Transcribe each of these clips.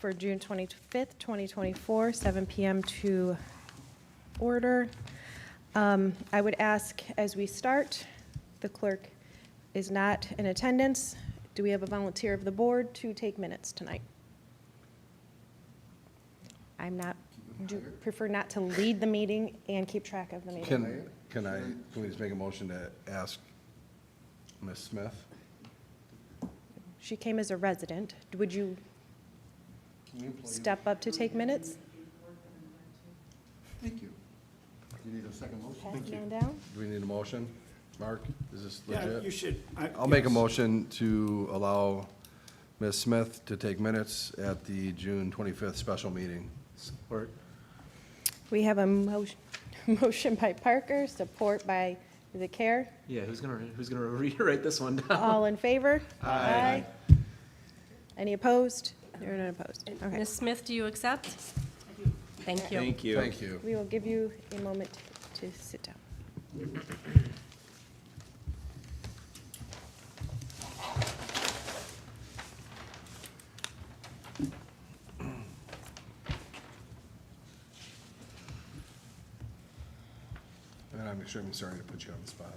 for June 25th, 2024, 7 p.m. to order. I would ask as we start, the clerk is not in attendance. Do we have a volunteer of the board to take minutes tonight? Prefer not to lead the meeting and keep track of the meeting. Can we just make a motion to ask Ms. Smith? She came as a resident. Would you step up to take minutes? Thank you. You need a second motion? Pass it on down. Do we need a motion? Mark, is this Yeah, legit? you should. I'll make a motion to allow Ms. Smith to take minutes at the June 25th special meeting. Support. We have a motion by Parker, support by, is it Care? Yeah, who's gonna rewrite this one down? All in favor? Aye. Any opposed? There are none opposed. Okay. Ms. Smith, do you accept? I do. Thank you. Thank you. Thank you. We will give you a moment to sit down. And I'm extremely sorry to put you on the spot.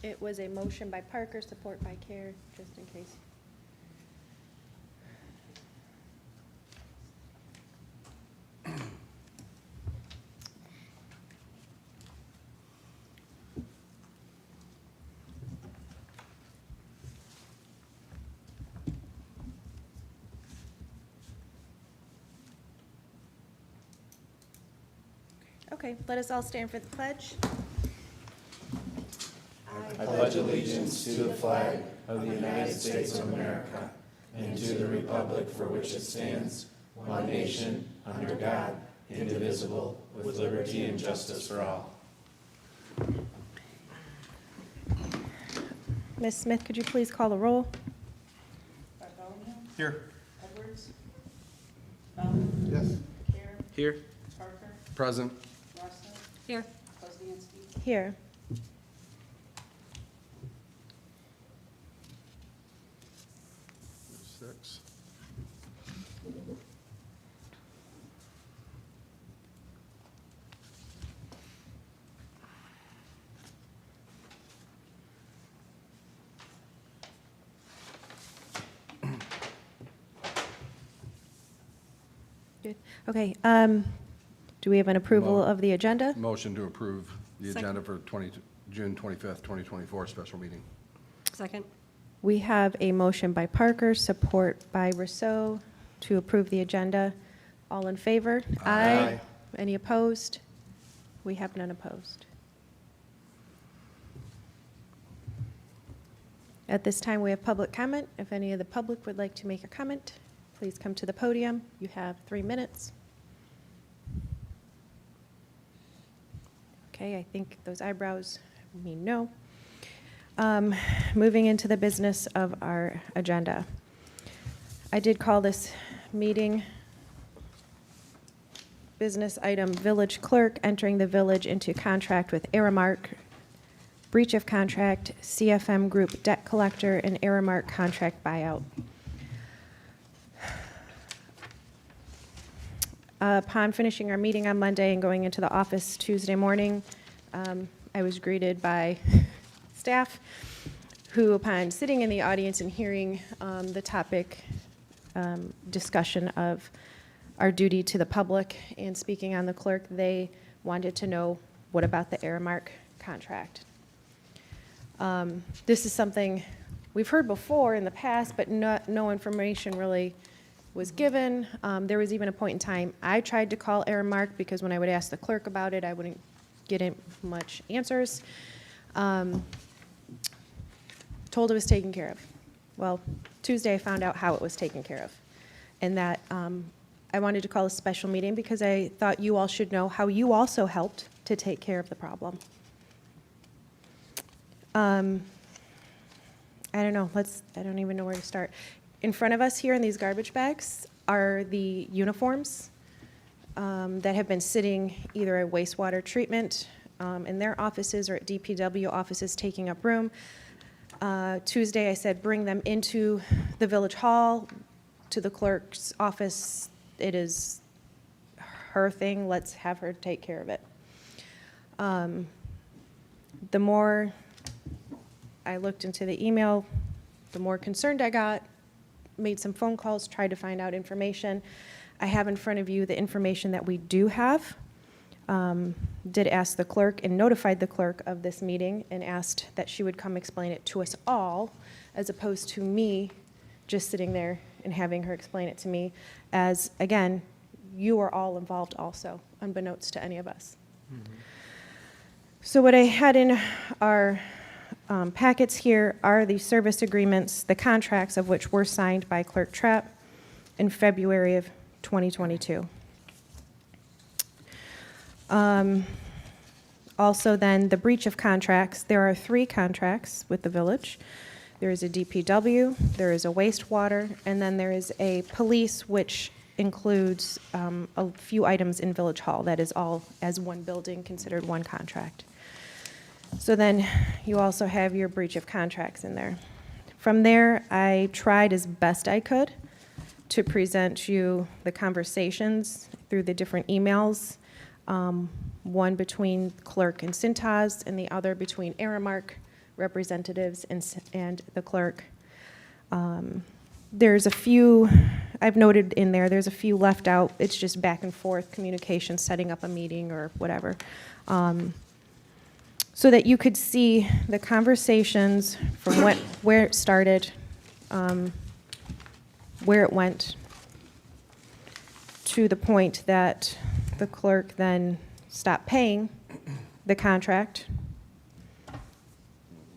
It was a motion by Parker, support by Care, just in case. Okay, let us all stand for the pledge. I pledge allegiance to the flag of the United States of America and to the republic for which it stands, one nation, under God, indivisible, with liberty and justice for all. Ms. Smith, could you please call the roll? Bartholomew, Here. Edwards, Bowden, Yes. Care, Here. Parker, Present. Rossler, Here. Poznanski. Here. Six. Good. Okay, do we have an approval of the agenda? Motion to approve the Second. agenda for June 25th, 2024 special meeting. Second. We have a motion by Parker, support by Rousseau to approve the agenda. All in favor? Aye. Any opposed? We have none opposed. At this time, we have public comment. If any of the public would like to make a comment, please come to the podium. You have 3 minutes. Okay, I think those eyebrows mean no. Moving into the business of our agenda. I did call this meeting business item village clerk entering the village into contract with Aramark, breach of contract, CFM Group debt collector, and Aramark contract buyout. Upon finishing our meeting on Monday and going into the office Tuesday morning, I was greeted by staff who, upon sitting in the audience and hearing the topic discussion of our duty to the public and speaking on the clerk, they wanted to know, what about the Aramark contract? This is something we've heard before in the past, but no information really was given. There was even a point in time I tried to call Aramark because when I would ask the clerk about it, I wouldn't get much answers. Told it was taken care of. Well, Tuesday I found out how it was taken care of, and that I wanted to call a special meeting because I thought you all should know how you also helped to take care of the problem. I don't know, I don't even know where to start. In front of us here in these garbage bags are the uniforms that have been sitting either at wastewater treatment in their offices or at DPW offices taking up room. Tuesday, I said, bring them into the village hall, to the clerk's office. It is her thing. Let's have her take care of it. The more I looked into the email, the more concerned I got, made some phone calls, tried to find out information. I have in front of you the information that we do have. Did ask the clerk and notified the clerk of this meeting and asked that she would come explain it to us all, as opposed to me just sitting there and having her explain it to me, as, again, you are all involved also, unbeknownst to any of us. So what I had in our packets here are the service agreements, the contracts of which were signed by Clerk Trapp in February of 2022. Also then, the breach of contracts. There are 3 contracts with the village. There is a DPW, there is a wastewater, and then there is a police, which includes a few items in Village Hall. That is all as one building, considered one contract. So then you also have your breach of contracts in there. From there, I tried as best I could to present you the conversations through the different emails, one between clerk and Cintas, and the other between Aramark representatives and the clerk. There's a few, I've noted in there, there's a few left out. It's just back and forth communication, setting up a meeting or whatever. So that you could see the conversations from where it started, where it went, to the point that the clerk then stopped paying the contract.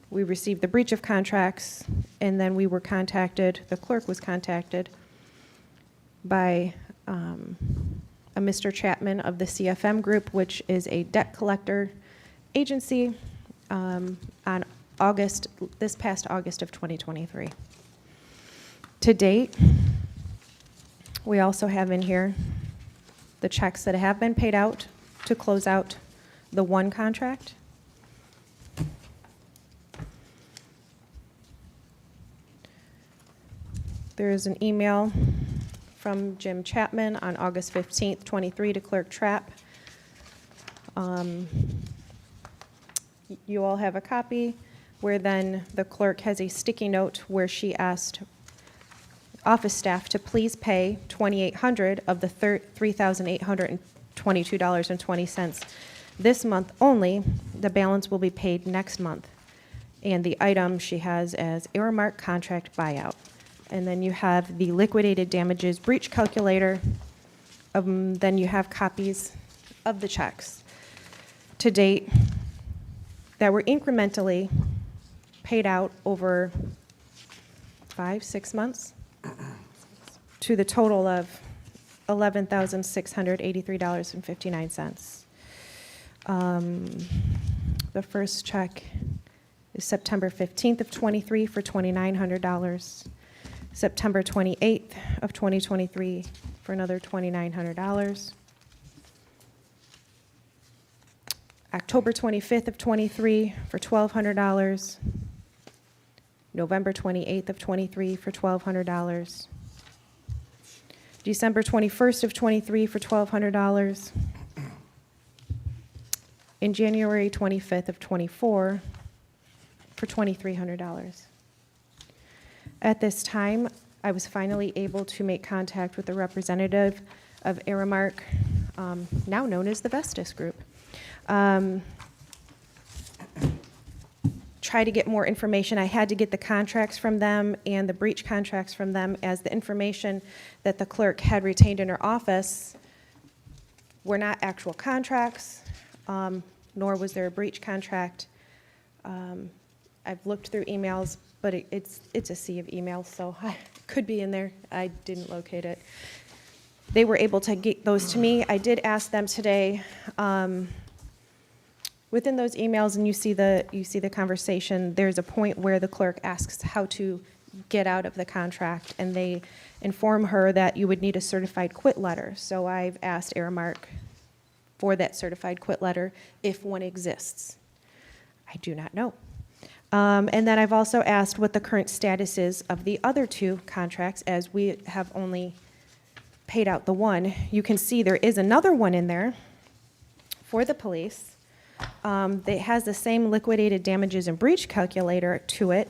We received the breach of contracts, and then we were contacted, the clerk was contacted by a Mr. Chapman of the CFM Group, which is a debt collector agency, on this past August of 2023. To date, we also have in here the checks that have been paid out to close out the one contract. There is an email from Jim Chapman on August 15th, 23 to Clerk Trapp. You all have a copy where then the clerk has a sticky note where she asked office staff to please pay $2,800 of the $3,822.20 this month only. The balance will be paid next month. And the item she has as Aramark contract buyout. And then you have the liquidated damages breach calculator. Then you have copies of the checks to date that were incrementally paid out over 5-6 months to the total of $11,683.59. The first check is September 15th of 23 for $2,900. September 28th of 2023 for another $2,900. October 25th of 23 for $1,200. November 28th of 23 for $1,200. December 21st of 23 for $1,200. And January 25th of 24 for $2,300. At this time, I was finally able to make contact with the representative of Aramark, now known as the Vestas Group. Try to get more information. I had to get the contracts from them and the breach contracts from them, as the information that the clerk had retained in her office were not actual contracts, nor was there a breach contract. I've looked through emails, but it's a sea of emails, so it could be in there. I didn't locate it. They were able to get those to me. I did ask them today, within those emails, and you see the conversation, there's a point where the clerk asks how to get out of the contract, and they inform her that you would need a certified quit letter. So I've asked Aramark for that certified quit letter, if one exists. I do not know. And then I've also asked what the current status is of the other two contracts, as we have only paid out the one. You can see there is another one in there for the police. That has the same liquidated damages and breach calculator to it,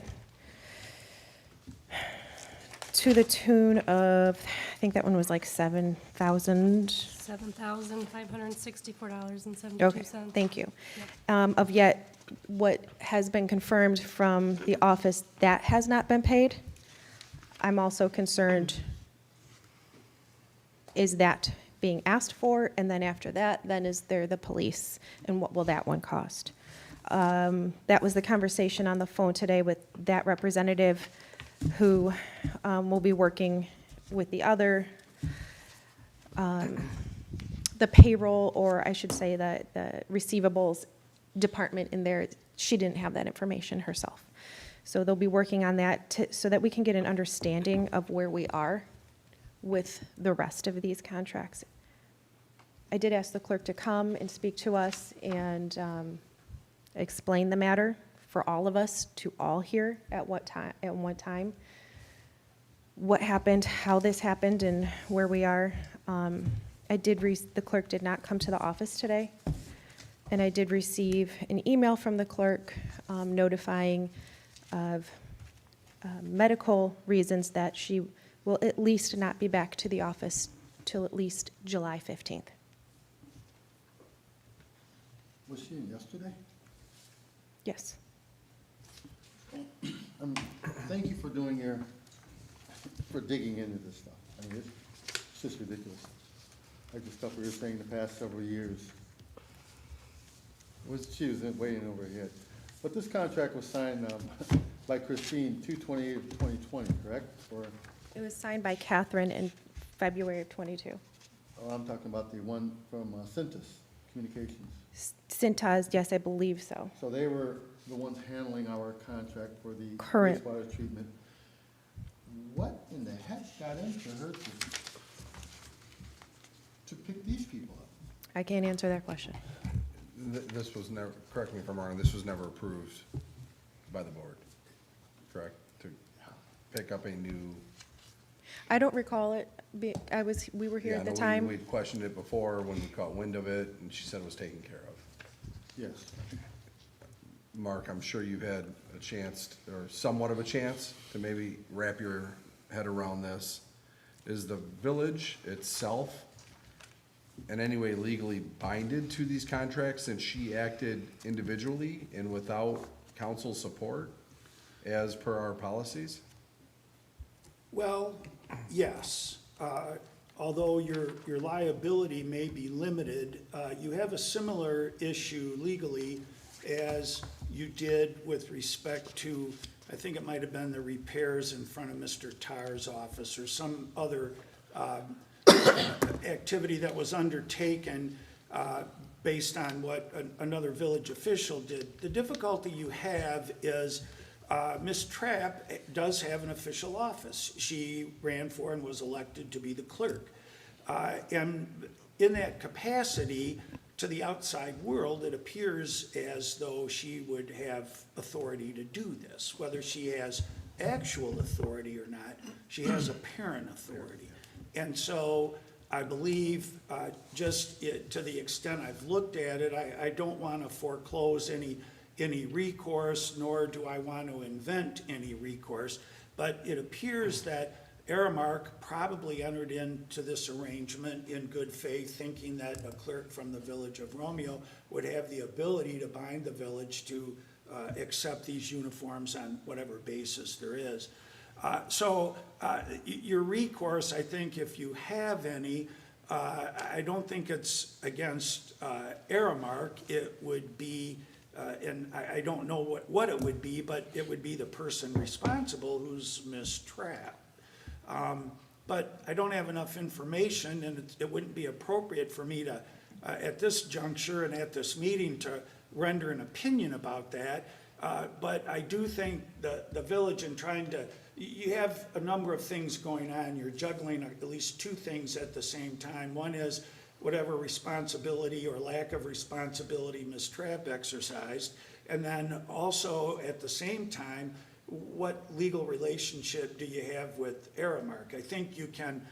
to the tune of, I think that one was like $7,000. $7,564.72. Okay, thank you. Of yet, what has been confirmed from the office, that has not been paid. I'm also concerned, is that being asked for? And then after that, then is there the police? And what will that one cost? That was the conversation on the phone today with that representative who will be working with the other, the payroll, or I should say the receivables department in there. She didn't have that information herself. So they'll be working on that so that we can get an understanding of where we are with the rest of these contracts. I did ask the clerk to come and speak to us and explain the matter for all of us to all hear at one time, what happened, how this happened, and where we are. The clerk did not come to the office today, and I did receive an email from the clerk notifying of medical reasons that she will at least not be back to the office till at least July 15th. Was she in yesterday? Yes. Thank you for for digging into this stuff. I mean, it's just ridiculous. Like the stuff we were saying the past several years. She was way in over her head. But this contract was signed by Christine 2/28/2020, correct? Or, It was signed by Catherine in February of '22. oh, I'm talking about the one from Cintas Communications. Cintas, yes, I believe so. So they were the ones handling our contract for the Correct. wastewater treatment. What in the heck got into her to pick these people up? I can't answer that question. This was never, correct me if I'm wrong, this was never approved by the board, correct? To pick up a new. I don't recall it. We were here Yeah, at the no, time. we'd questioned it before when we caught wind of it, and she said it was taken care of. Yes. Mark, I'm sure you've had a chance, or somewhat of a chance, to maybe wrap your head around this. Is the village itself in any way legally binded to these contracts since she acted individually and without council support as per our policies? Well, yes. Although your liability may be limited, you have a similar issue legally as you did with respect to, I think it might have been the repairs in front of Mr. Tarr's office or some other activity that was undertaken based on what another village official did. The difficulty you have is Ms. Trapp does have an official office. She ran for and was elected to be the clerk. And in that capacity, to the outside world, it appears as though she would have authority to do this. Whether she has actual authority or not, she has apparent authority. And so I believe, to the extent I've looked at it, I don't want to foreclose any recourse, nor do I want to invent any recourse. But it appears that Aramark probably entered into this arrangement in good faith, thinking that a clerk from the village of Romeo would have the ability to bind the village to accept these uniforms on whatever basis there is. So your recourse, I think, if you have any, I don't think it's against Aramark. It would be, and I don't know what it would be, but it would be the person responsible, who's Ms. Trapp. But I don't have enough information, and it wouldn't be appropriate for me to, at this juncture and at this meeting, to render an opinion about that. But I do think the village, in trying to, you have a number of things going on. You're juggling at least two things at the same time. One is whatever responsibility or lack of responsibility Ms. Trapp exercised. And then also at the same time, what legal relationship do you have with Aramark? I think you can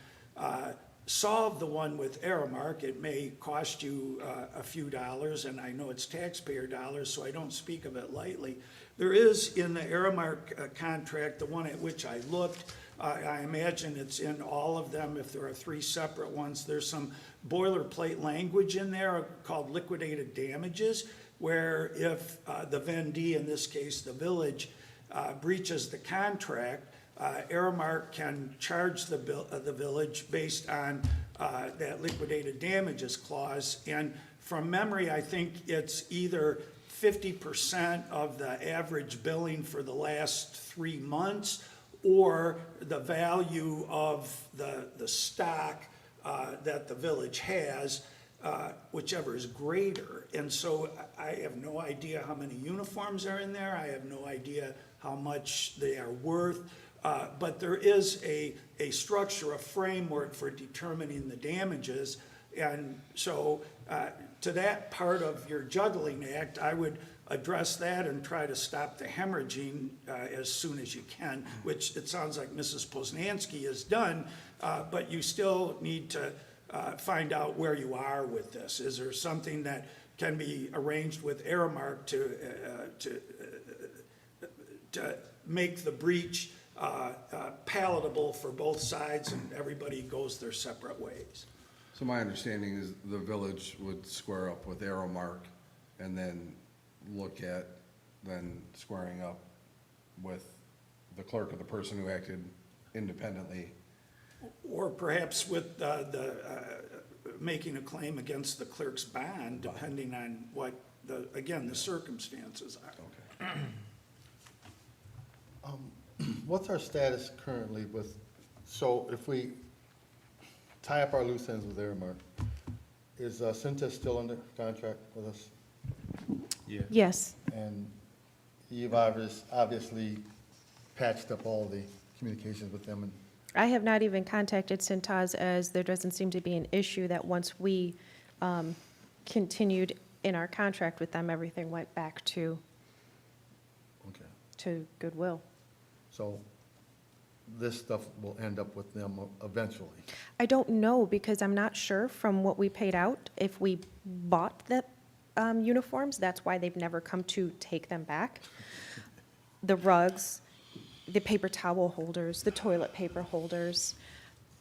solve the one with Aramark. It may cost you a few dollars, and I know it's taxpayer dollars, so I don't speak of it lightly. There is in the Aramark contract, the one at which I looked, I imagine it's in all of them. If there are three separate ones, there's some boilerplate language in there called liquidated damages, where if the vendee, in this case the village, breaches the contract, Aramark can charge the village based on that liquidated damages clause. And from memory, I think it's either 50% of the average billing for the last 3 months, or the value of the stock that the village has, whichever is greater. And so I have no idea how many uniforms are in there. I have no idea how much they are worth. But there is a structure, a framework for determining the damages. And so to that part of your juggling act, I would address that and try to stop the hemorrhaging as soon as you can, which it sounds like Mrs. Poznanski has done, but you still need to find out where you are with this. Is there something that can be arranged with Aramark to make the breach palatable for both sides and everybody goes their separate ways? So my understanding is the village would square up with Aramark and then look at then squaring up with the clerk or the person who acted independently. Or perhaps with making a claim against the clerk's bond, depending on what, again, the circumstances are. Okay. What's our status currently with, so if we tie up our loose ends with Aramark, is Cintas still under contract with us? Yeah. Yes. And you've obviously patched up all the communications with them, and I have not even contacted Cintas, as there doesn't seem to be an issue that once we continued in our contract with them, everything went back to okay. Goodwill. So this stuff will end up with them eventually. I don't know, because I'm not sure from what we paid out if we bought the uniforms. That's why they've never come to take them back. The rugs, the paper towel holders, the toilet paper holders,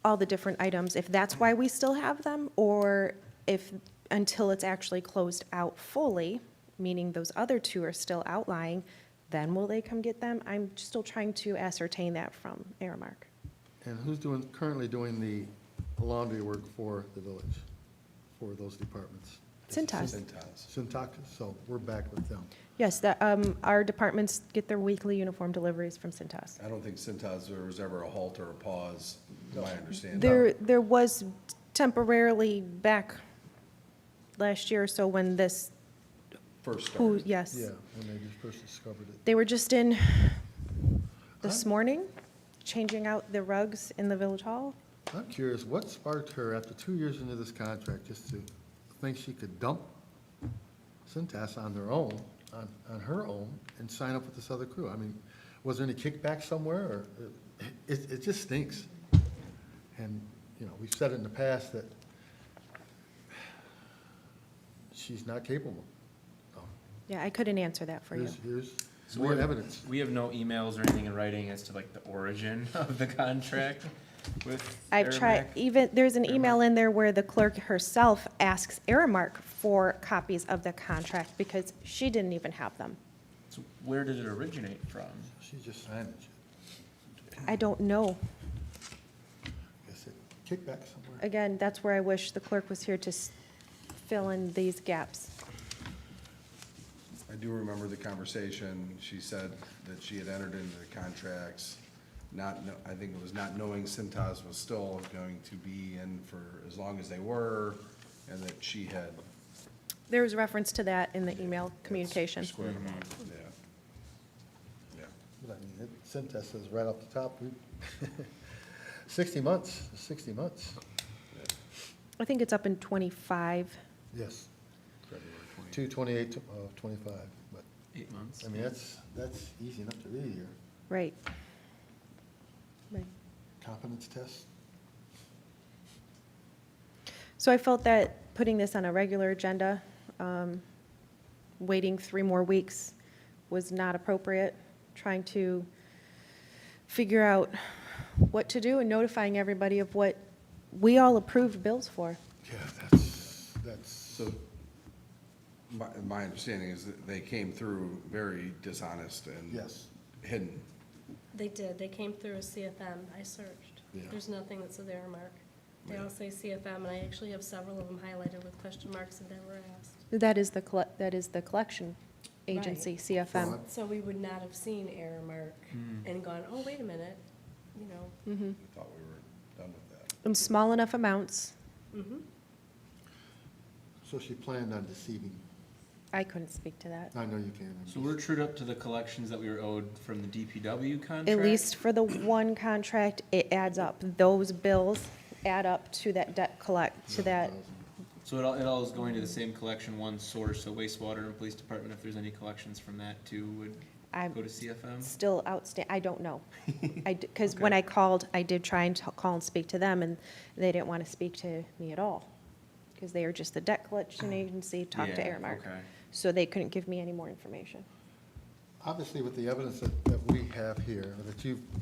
all the different items, if that's why we still have them, or if until it's actually closed out fully, meaning those other two are still outlying, then will they come get them? I'm still trying to ascertain that from Aramark. And who's currently doing the laundry work for the village, for those departments? Cintas. Cintas, so we're back with them. Yes, our departments get their weekly uniform deliveries from Cintas. I don't think Cintas, there was ever a halt or a pause, to my understanding. There was temporarily back last year or so when this, First started. yes. Yeah, when they just first discovered it. They were just in this morning, changing out the rugs in the village hall. I'm curious, what sparked her after 2 years into this contract just to think she could dump Cintas on their own, on her own, and sign up with this other crew? I mean, was there any kickback somewhere, or it just stinks? And, you know, we've said it in the past that she's not capable. So Yeah, I couldn't answer that for you. here's So more we have- evidence. We have no emails or anything in writing as to like the origin of the contract with I've tried, Aramark? even, there's an email in there where the clerk herself asks Aramark for copies of the contract because she didn't even have them. So where did it originate from? She just signed it. I don't know. Guess it kickback somewhere. Again, that's where I wish the clerk was here to fill in these gaps. I do remember the conversation. She said that she had entered into the contracts, I think it was not knowing Cintas was still going to be in for as long as they were, and that she had. There was reference to that in the email communication. Squared them out, yeah. Yeah. But I mean, Cintas says right off the top, 60 months, 60 months. I think it's up in 25. Yes. 2/28 of 25, but, 8 months. I mean, that's easy enough to read here. Right. Right. Competence test? So I felt that putting this on a regular agenda, waiting 3 more weeks was not appropriate, trying to figure out what to do and notifying everybody of what we all approved bills for. Yeah, that's, So my understanding is that they came through very dishonest and yes. hidden. They did. They came through a CFM. I searched. Yeah. There's nothing that says error mark. They all say CFM, and I actually have several of them highlighted with question marks and never asked. That is the collection agency, Right. CFM. So we would not have seen error mark and gone, oh, wait a minute, you know. Mhm. I thought we were done with that. In small enough amounts, Mhm. So she planned on deceiving. I couldn't speak to that. I know you can. So we're trued up to the collections that we were owed from the DPW contract? At least for the one contract, it adds up. Those bills add up to that debt to that. So it all is going to the same collection, one source, so wastewater and police department, if there's any collections from that too, would I'm go to CFM? still I don't know. Because when Okay. I called, I did try and call and speak to them, and they didn't want to speak to me at all. Because they are just the debt collection agency, talk to Yeah, Aramark. okay. So they couldn't give me any more information. Obviously, with the evidence that we have here,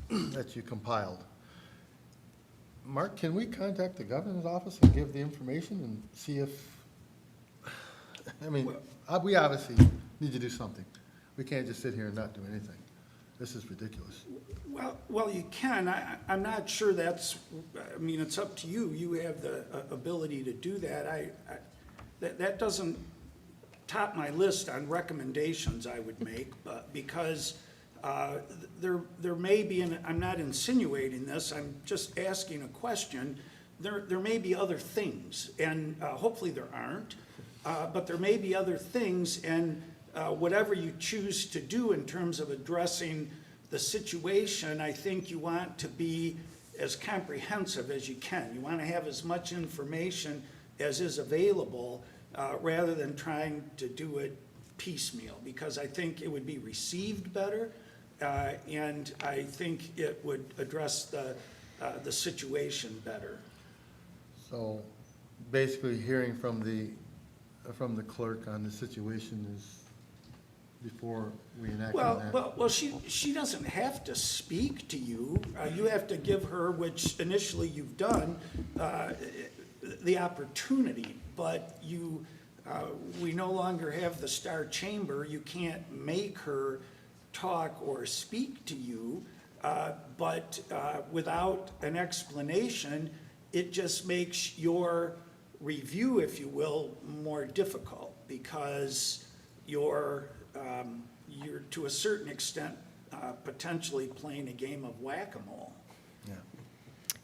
that you compiled, Mark, can we contact the governor's office and give the information and see if, I mean, we obviously need to do something. We can't just sit here and not do anything. This is ridiculous. Well, you can. I'm not sure that's, I mean, it's up to you. You have the ability to do that. That doesn't top my list on recommendations I would make, but because there may be, and I'm not insinuating this, I'm just asking a question, there may be other things, and hopefully there aren't, but there may be other things, and whatever you choose to do in terms of addressing the situation, I think you want to be as comprehensive as you can. You want to have as much information as is available, rather than trying to do it piecemeal, because I think it would be received better, and I think it would address the situation better. So basically, hearing from the clerk on the situation is before we enact on that. Well, she doesn't have to speak to you. You have to give her, which initially you've done, the opportunity, but we no longer have the Star Chamber. You can't make her talk or speak to you, but without an explanation, it just makes your review, if you will, more difficult, because you're to a certain extent potentially playing a game of whack-a-mole. Yeah.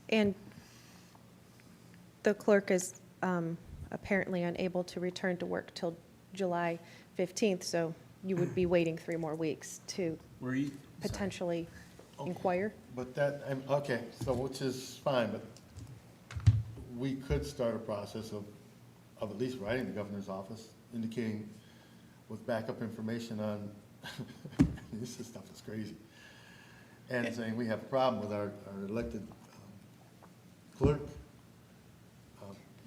And the clerk is apparently unable to return to work till July 15th, so you would be waiting 3 more weeks to Were you, potentially inquire. But that, okay, so which is fine, but we could start a process of at least writing the governor's office, indicating with backup information on, this is stuff is crazy, and saying we have a problem with our elected clerk.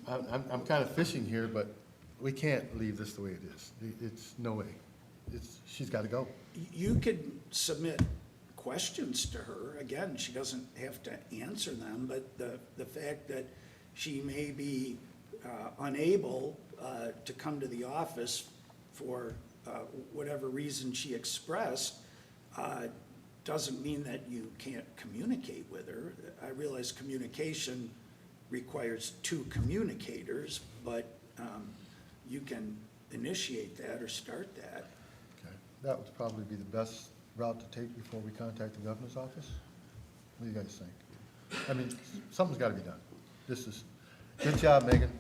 I'm kind of fishing here, but we can't leave this the way it is. It's no way. She's got to go. You could submit questions to her. Again, she doesn't have to answer them, but the fact that she may be unable to come to the office for whatever reason she expressed doesn't mean that you can't communicate with her. I realize communication requires 2 communicators, but you can initiate that or start that. Okay. That would probably be the best route to take before we contact the governor's office. What do you guys think? I mean, something's got to be done. This is, good job, Megan.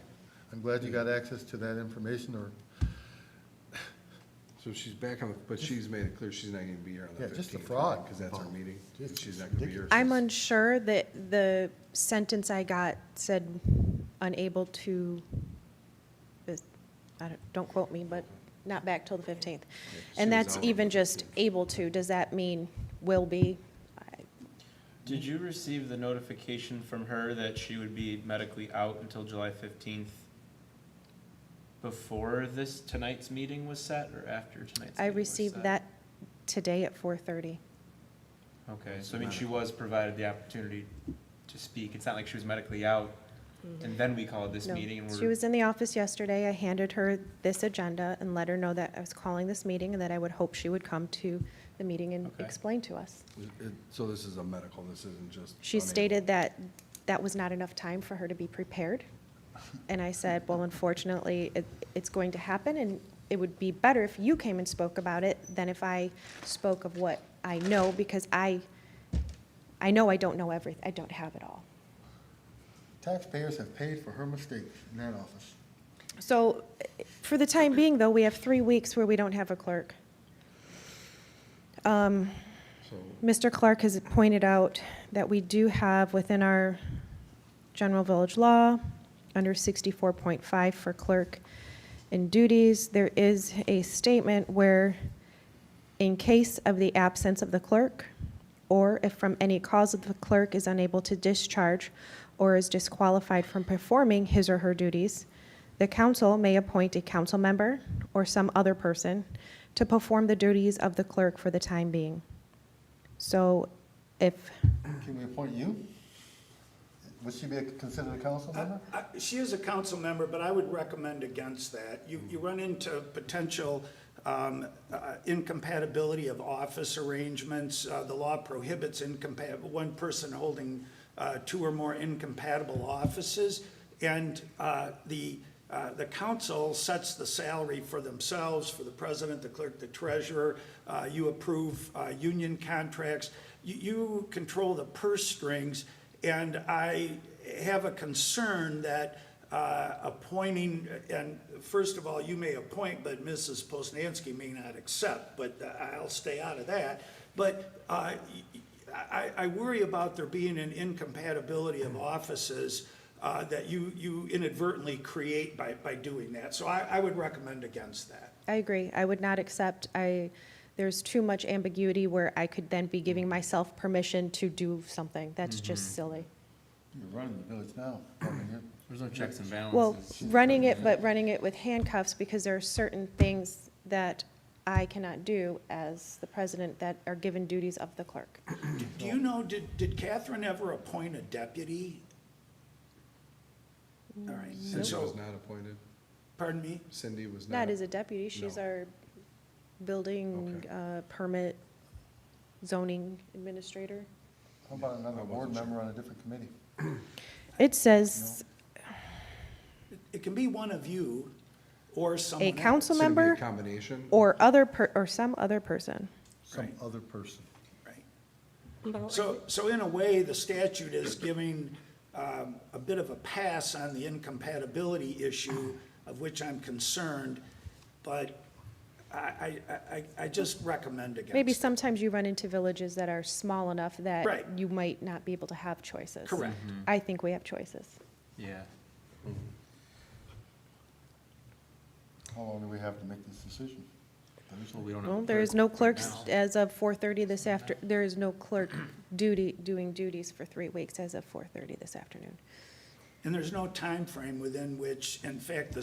I'm glad you got access to that information, or So she's back on, but she's made it clear she's not gonna be here on the 15th. Yeah, just a fraud. Because that's our meeting, and Just she's not gonna be here. I'm unsure that the sentence I got said unable to, don't quote me, but not back till the 15th. She And was that's out on even the just 15th. able to. Does that mean will be? Did you receive the notification from her that she would be medically out until July 15th before tonight's meeting was set, or after tonight's I meeting was received set? that today at 4:30. Okay, so I mean, she was provided the opportunity to speak. It's not like she was medically out, and then we called this No. meeting and we're. She was in the office yesterday. I handed her this agenda and let her know that I was calling this meeting and that I would hope she would come to the meeting and Okay. explain to us. So this is a medical, this isn't just. She unable. stated that that was not enough time for her to be prepared. And I said, well, unfortunately, it's going to happen, and it would be better if you came and spoke about it than if I spoke of what I know, because I know I don't know everything. I don't have it all. Taxpayers have paid for her mistakes in that office. So for the time being, though, we have 3 weeks where we don't have a clerk. So, Mr. Clark has pointed out that we do have within our general village law, under 64.5 for clerk and duties, there is a statement where in case of the absence of the clerk, or if from any cause of the clerk is unable to discharge or is disqualified from performing his or her duties, the council may appoint a council member or some other person to perform the duties of the clerk for the time being. So if, Can we appoint you? Would she be considered a council member? She is a council member, but I would recommend against that. You run into potential incompatibility of office arrangements. The law prohibits one person holding 2 or more incompatible offices. And the council sets the salary for themselves, for the president, the clerk, the treasurer. You approve union contracts. You control the purse strings. And I have a concern that appointing, and first of all, you may appoint, but Mrs. Posnanski may not accept, but I'll stay out of that. But I worry about there being an incompatibility of offices that you inadvertently create by doing that. So I would recommend against that. I agree, I would not accept, there's too much ambiguity where I could then be giving myself permission to do something. That's just silly. You're running the village now. There's no checks and Well, balances. running it, but running it with handcuffs, because there are certain things that I cannot do as the president that are given duties of the clerk. Do you know, did Catherine ever appoint a deputy? All right, and Cindy was so, not appointed, pardon me? Cindy was not. Not as a deputy, she's No. our building permit zoning administrator. How about I another wasn't board sure. member on a different committee? It says It can be one of you or someone a else. council Should it be a member combination? or or some other person. Some Right. other person. Right. So in a way, the statute is giving a bit of a pass on the incompatibility issue, of which I'm concerned, but I just recommend against Maybe it. sometimes you run into villages that are small enough that Right. you might not be able to have choices. Correct. I think we have choices. Yeah. How long do we have to make this decision? Well, we don't have. Well, a there is clerk no right clerks now. as of 4:30 this there is no clerk doing duties for 3 weeks as of 4:30 this afternoon. And there's no time frame within which, in fact,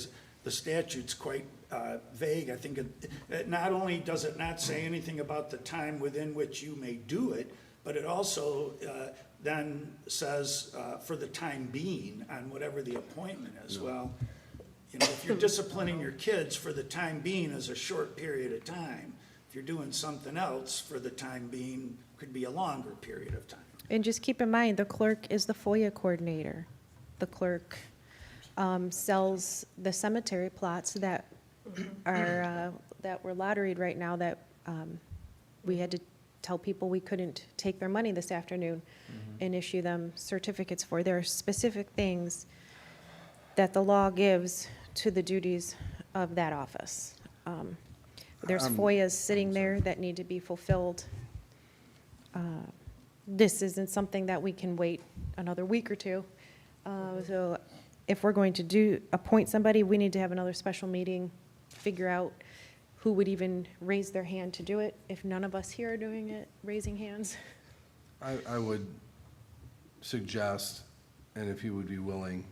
the statute's quite vague. I think it not only does it not say anything about the time within which you may do it, but it also then says for the time being on whatever the appointment is. Well, you know, if you're disciplining your kids for the time being is a short period of time. If you're doing something else for the time being, could be a longer period of time. And just keep in mind, the clerk is the FOIA coordinator. The clerk sells the cemetery plots that are, that were lotteried right now that we had to tell people we couldn't take their money this afternoon and issue them certificates for. There are specific things that the law gives to the duties of that office. There's FOIAs sitting there that need to be fulfilled. This isn't something that we can wait another week or two. So if we're going to appoint somebody, we need to have another special meeting, figure out who would even raise their hand to do it. If none of us here are doing it, raising hands. I would suggest, and if he would be willing,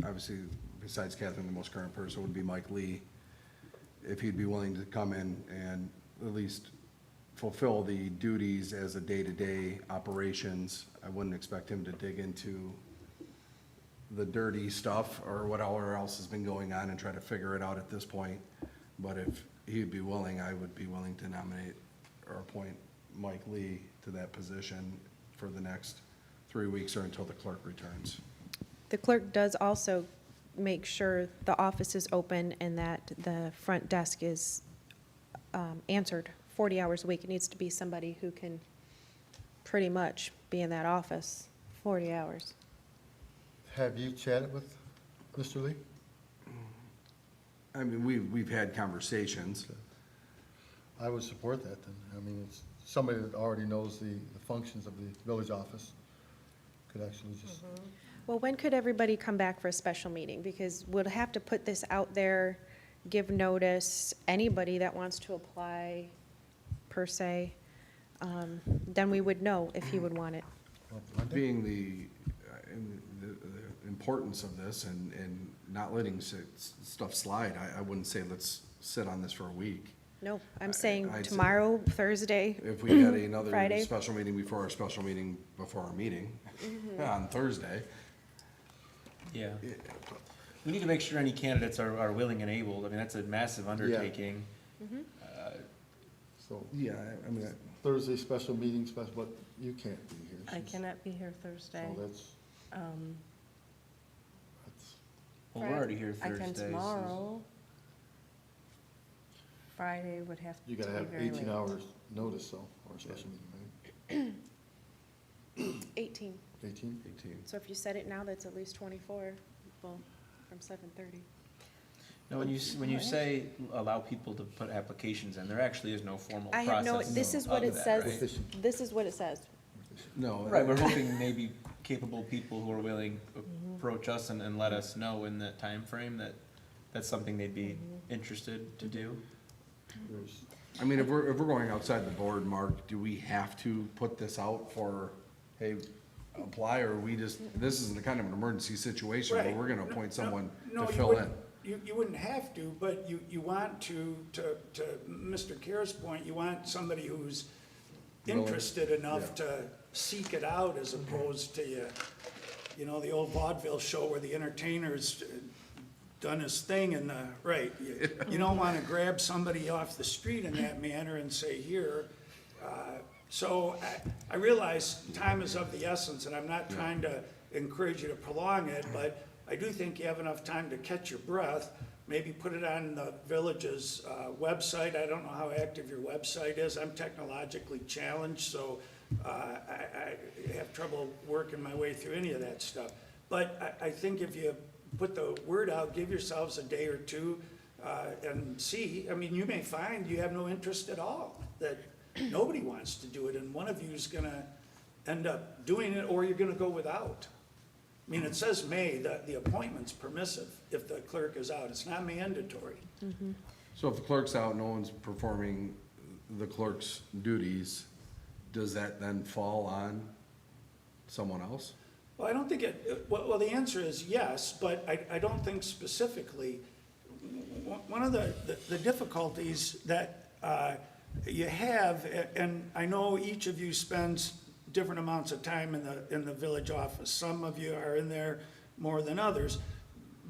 obviously, besides Catherine, the most current person would be Mike Lee. If he'd be willing to come in and at least fulfill the duties as a day-to-day operations, I wouldn't expect him to dig into the dirty stuff or whatever else has been going on and try to figure it out at this point. But if he'd be willing, I would be willing to nominate or appoint Mike Lee to that position for the next 3 weeks or until the clerk returns. The clerk does also make sure the office is open and that the front desk is answered 40 hours a week. It needs to be somebody who can pretty much be in that office 40 hours. Have you chatted with Mr. Lee? I mean, we've had conversations. I would support that then. I mean, it's somebody that already knows the functions of the village office could actually just, Well, when could everybody come back for a special meeting? Because we'll have to put this out there, give notice, anybody that wants to apply, per se, then we would know if he would want it. well, Monday? Being the importance of this and not letting stuff slide, I wouldn't say let's sit on this for a week. No, I'm saying I'd say- tomorrow, Thursday, If we had another Friday. special meeting before our special meeting before our meeting on Thursday. Yeah. We need to make sure any candidates are willing and able. I mean, that's a massive undertaking. So Yeah, I mean, Thursday special meeting, special, but you can't be here. I since- cannot be here Thursday. So that's, Well, we're already here I Thursday. can so- tomorrow. Friday would have to you be gotta have very 18 late. hours notice though, for a special meeting, right? 18. 18? 18. So if you set it now, that's at least 24, well, from 7:30. No, when you say allow people to put applications in, there actually is no formal I process. have no, this is what of it that, says, right? Efficient. this is what it says. No. Right, we're hoping maybe capable people who are willing to approach us and let us know in that time frame that that's something they'd be interested to do. There's, I mean, if we're going outside the board, Mark, do we have to put this out for, hey, apply, or we just, this is the kind of an emergency situation where Right. we're gonna appoint someone No, to you fill in? wouldn't- You wouldn't have to, but you want to Mr. Kerr's point, you want somebody who's Willing. interested enough to seek it out as opposed to you know, the old vaudeville show where the entertainer's done his thing and right, you don't want to grab somebody off the street in that manner and say, here. So I realize time is of the essence, and I'm not trying to encourage you to prolong it, but I do think you have enough time to catch your breath, maybe put it on the village's website. I don't know how active your website is. I'm technologically challenged, so I have trouble working my way through any of that stuff. But I think if you put the word out, give yourselves a day or two, and see. I mean, you may find you have no interest at all, that nobody wants to do it, and one of you is gonna end up doing it, or you're gonna go without. I mean, it says may, the appointment's permissive if the clerk is out. It's not mandatory. So if the clerk's out, no one's performing the clerk's duties, does that then fall on someone else? Well, I don't think well, the answer is yes, but I don't think specifically. One of the difficulties that you have, and I know each of you spends different amounts of time in the village office. Some of you are in there more than others.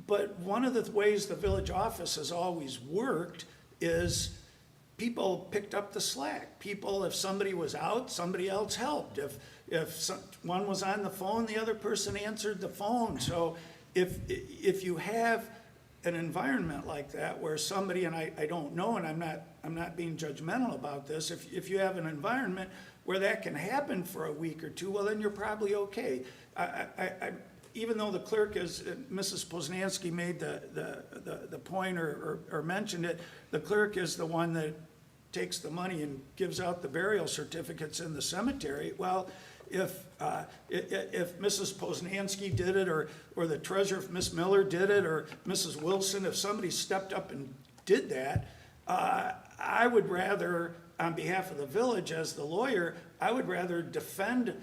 But one of the ways the village office has always worked is people picked up the slack. People, if somebody was out, somebody else helped. If one was on the phone, the other person answered the phone. So if you have an environment like that where somebody, and I don't know, and I'm not being judgmental about this, if you have an environment where that can happen for a week or two, well, then you're probably okay. even though the clerk is, Mrs. Poznanski made the point or mentioned it, the clerk is the one that takes the money and gives out the burial certificates in the cemetery. Well, if Mrs. Poznanski did it, or the treasurer, if Miss Miller did it, or Mrs. Wilson, if somebody stepped up and did that, I would rather, on behalf of the village as the lawyer, I would rather defend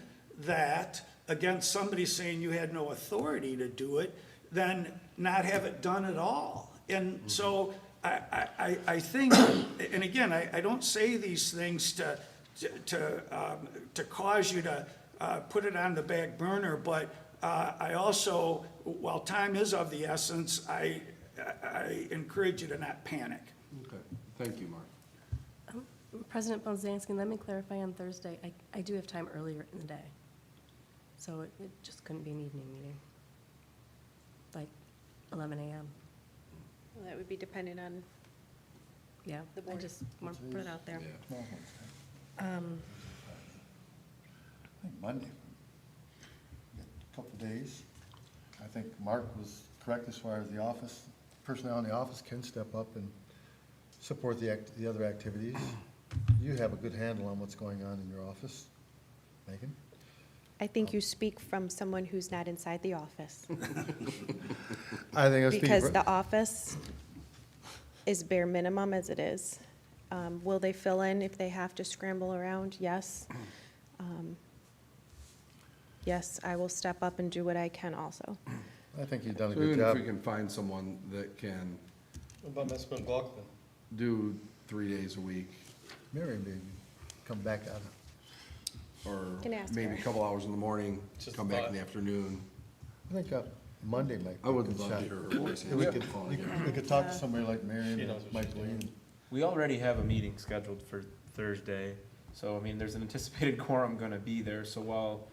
that against somebody saying you had no authority to do it than not have it done at all. And so I think, and again, I don't say these things to cause you to put it on the back burner, but I also, while time is of the essence, I encourage you to not panic. Okay, thank you, Mark. President Poznanski, let me clarify on Thursday, I do have time earlier in the day. So it just couldn't be an evening meeting, like 11 a.m. Well, that would be dependent on, Yeah, The I board. just want to put it out there. Yeah. I think Monday, a couple of days. I think Mark was correct as far as the office, personnel in the office can step up and support the other activities. You have a good handle on what's going on in your office, Megan. I think you speak from someone who's not inside the office. I think I was speaking Because for, the office is bare minimum as it is. Will they fill in if they have to scramble around? Yes. Yes, I will step up and do what I can also. I think you've done a So good even if job. we can find someone that can What about Ms. McLaughlin? do 3 days a week, Mary maybe come back out of, or Can ask maybe her. a couple hours in the morning, Just come back in thought. the afternoon. I think Monday might. I would be a good love shot. to hear her voice. We could, we could talk to somebody like Marion She or knows what Mike she's Lee. doing. We already have a meeting scheduled for Thursday, so I mean, there's an anticipated quorum gonna be there, so while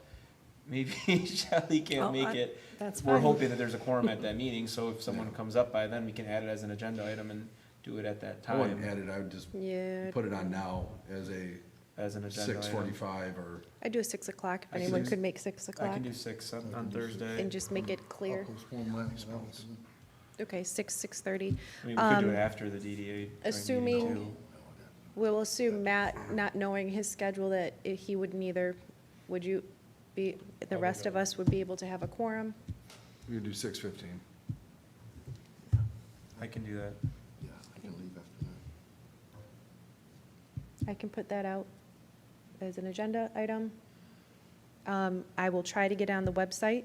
maybe Shelley can't Oh, make it, That's we're fine. hoping that there's a quorum at that meeting, so if someone comes up by then, we can add it as an agenda item and do it at that I wouldn't time add it, I would just Yeah, put it on now as a as an agenda item. 6:45 or, I do a 6 o'clock, if I can anyone do- could make 6 I o'clock. can do 6 on Thursday. And just make it I'll clear. postpone mine. Okay, 6:30. I mean, we could do it Um, after the DDA. joint assuming- meeting, too. We'll assume Matt, not knowing his schedule, that he would neither, would you be, the rest of us would be able to have a quorum? we could do 6:15. I can do that. Yeah, I can leave after that. I can put that out as an agenda item. I will try to get on the website.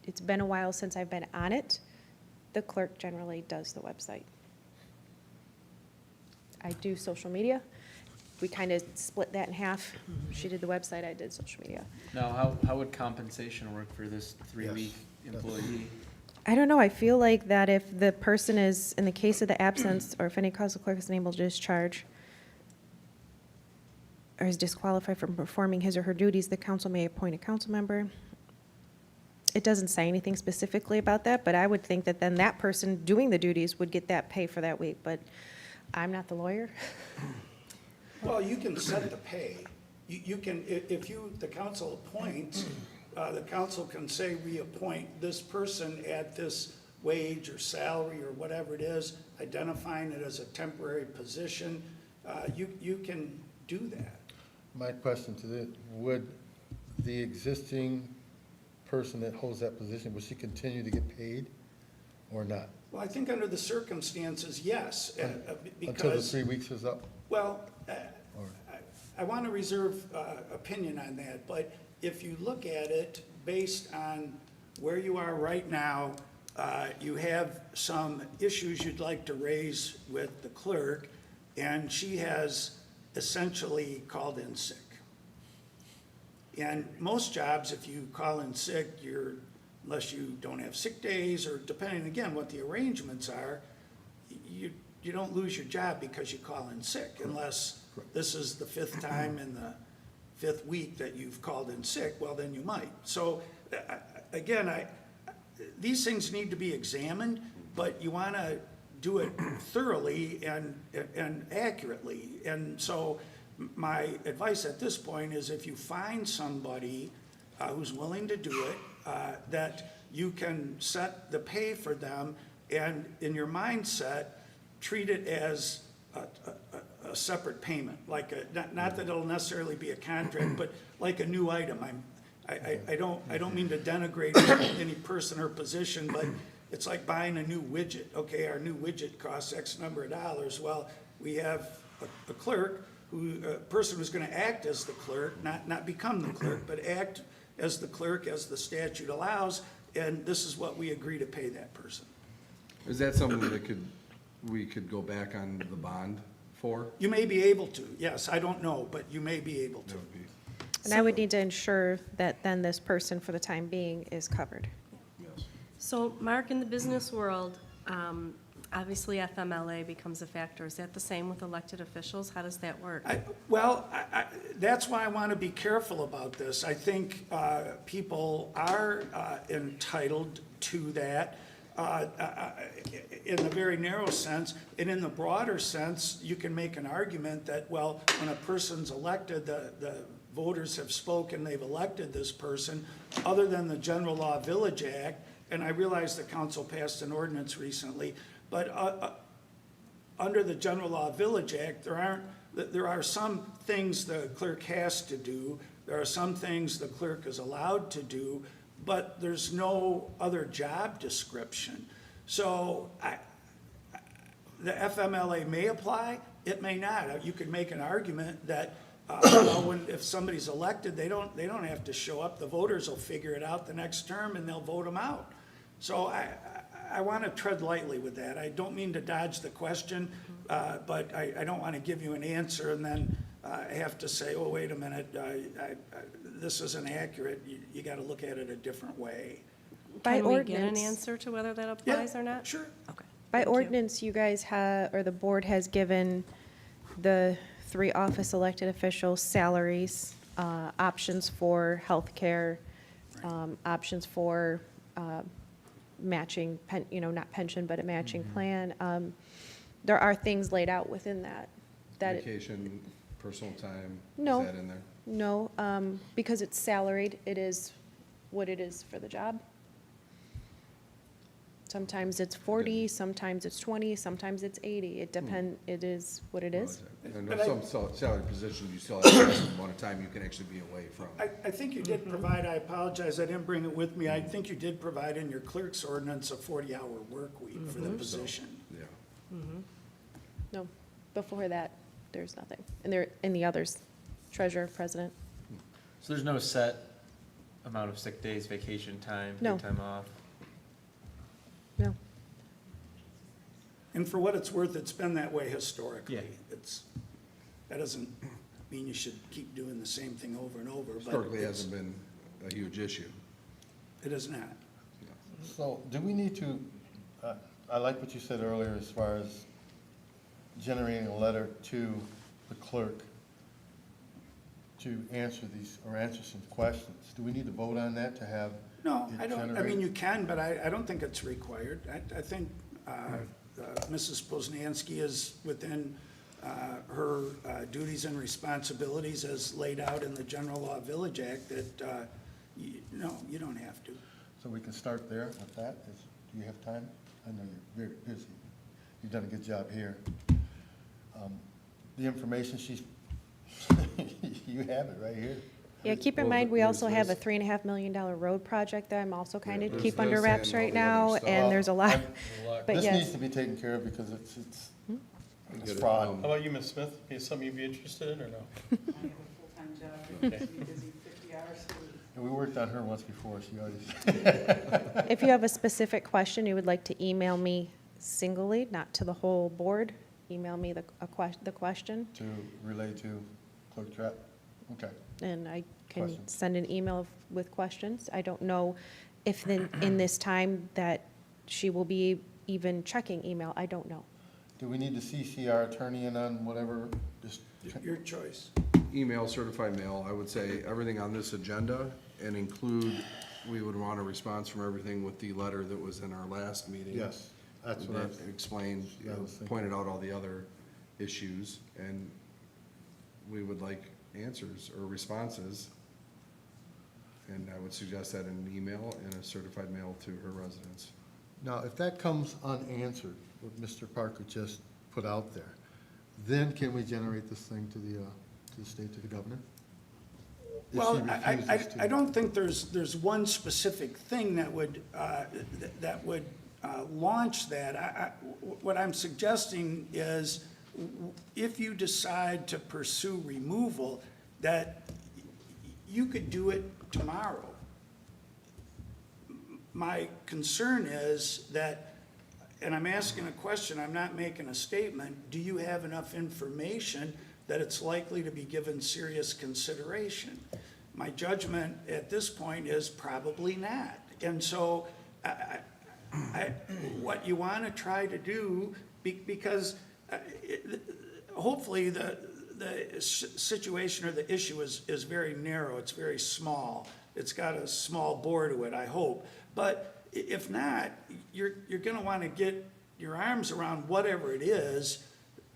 It's been a while since I've been on it. The clerk generally does the website. I do social media. We kind of split that in half. She did the website, I did social media. Now, how would compensation work for this 3-week Yes. employee? I don't know, I feel like that if the person is, in the case of the absence, or if any cause the clerk is unable to discharge, or is disqualified from performing his or her duties, the council may appoint a council member. It doesn't say anything specifically about that, but I would think that then that person doing the duties would get that pay for that week, but I'm not the lawyer. Well, you can set the pay. You can, if you, the council appoints, the council can say, we appoint this person at this wage or salary or whatever it is, identifying it as a temporary position. You can do that. My question to this, would the existing person that holds that position, would she continue to get paid or not? Well, I think under the circumstances, yes, Until the because, 3 weeks is up? well, Or, I want to reserve opinion on that, but if you look at it based on where you are right now, you have some issues you'd like to raise with the clerk, and she has essentially called in sick. And most jobs, if you call in sick, unless you don't have sick days, or depending again what the arrangements are, you don't lose your job because you call in sick, unless this is the 5th time in the 5th week that you've called in sick, well, then you might. So, again, these things need to be examined, but you want to do it thoroughly and accurately. And so my advice at this point is if you find somebody who's willing to do it, that you can set the pay for them and in your mindset, treat it as a separate payment, like not that it'll necessarily be a contract, but like a new item. I don't mean to denigrate any person or position, but it's like buying a new widget. Okay, our new widget costs X number of dollars. Well, we have a clerk a person who's gonna act as the clerk, not become the clerk, but act as the clerk as the statute allows, and this is what we agree to pay that person. Is that something that we could go back on the bond for? You may be able to, yes, I don't know, but you may be able to. That would be, And I would need to ensure that then this person, for the time being, is covered. yes. So, Mark, in the business world, obviously FMLA becomes a factor. Is that the same with elected officials? How does that work? That's why I want to be careful about this. I think people are entitled to that in the very narrow sense. And in the broader sense, you can make an argument that, well, when a person's elected, the voters have spoken, they've elected this person, other than the General Law Village Act, and I realize the council passed an ordinance recently, but under the General Law Village Act, there are some things the clerk has to do, there are some things the clerk is allowed to do, but there's no other job description. So the FMLA may apply, it may not. You could make an argument that if somebody's elected, they don't have to show up. The voters will figure it out the next term and they'll vote them out. So I want to tread lightly with that. I don't mean to dodge the question, but I don't want to give you an answer and then have to say, oh, wait a minute, this isn't accurate. You got to look at it a different way. By Can we get an ordinance- answer to whether that applies or not? Sure. Okay. By Thank you. ordinance, you guys have, or the board has given the 3 office elected officials salaries, options for healthcare, options for matching, not pension, but a matching plan. There are things laid out within that. Vacation, personal time, No. is that in there? No, because it's salaried, it is what it is for the job. Sometimes it's 40, sometimes it's 20, sometimes it's 80. It is what it is. And But some salary positions, you still have a certain amount of time you can actually be away from. I think you did provide, I apologize, I didn't bring it with me. I think you did provide in your clerk's ordinance a 40-hour work week for the position. Yeah. No, before that, there's nothing. And there, in the others, treasurer, president. So there's no set amount of sick days, vacation time, No. paid time off? No. And for what it's worth, it's been that way historically. Yeah. That doesn't mean you should keep doing the same thing over and over, but Historically, it hasn't been a huge issue. it is not. So do we need to, I like what you said earlier as far as generating a letter to the clerk to answer these, or answer some questions. Do we need to vote on that to have? No, it I don't, I generate- mean, you can, but I don't think it's required. I think Mrs. Poznanski is within her duties and responsibilities as laid out in the General Law Village Act that, no, you don't have to. So we can start there with that. Do you have time? I know you're very busy. You've done a good job here. The information she's, you have it right here. Yeah, keep in Well, mind, we there's also have a this- $3.5 million road project that I'm also kind Yeah, of there's keep under this wraps and all right the other now, stuff. and there's a lot. But This yes. needs to be taken care of because it's Get it, fraud. How about you, Ms. Smith? Is something you'd be interested in, or no? I have a full-time job, I keep me busy 50 hours a week. And we worked on her once before. She already, If you have a specific question you would like to email me singly, not to the whole board, email me the question, to relay to Clerk Trapp. Okay. and I can Questions. send an email with questions. I don't know if then, in this time, that she will be even checking email, I don't know. Do we need to CC our attorney in on whatever? Just Your choice. Email, certified mail, I would say everything on this agenda and include, we would want a response from everything with the letter that was in our last meeting. Yes, that's what I That was. explained, I was thinking. pointed out all the other issues, and we would like answers or responses. And I would suggest that in an email and a certified mail to her residence. Now, if that comes unanswered, what Mr. Parker just put out there, then can we generate this thing to the state, to the governor? If she Well, refuses to- I don't think there's one specific thing that would launch that. What I'm suggesting is, if you decide to pursue removal, that you could do it tomorrow. My concern is that, and I'm asking a question, I'm not making a statement, do you have enough information that it's likely to be given serious consideration? My judgment at this point is probably not. And so, what you want to try to do, because hopefully the situation or the issue is very narrow, it's very small. It's got a small bore to it, I hope. But if not, you're going to want to get your arms around whatever it is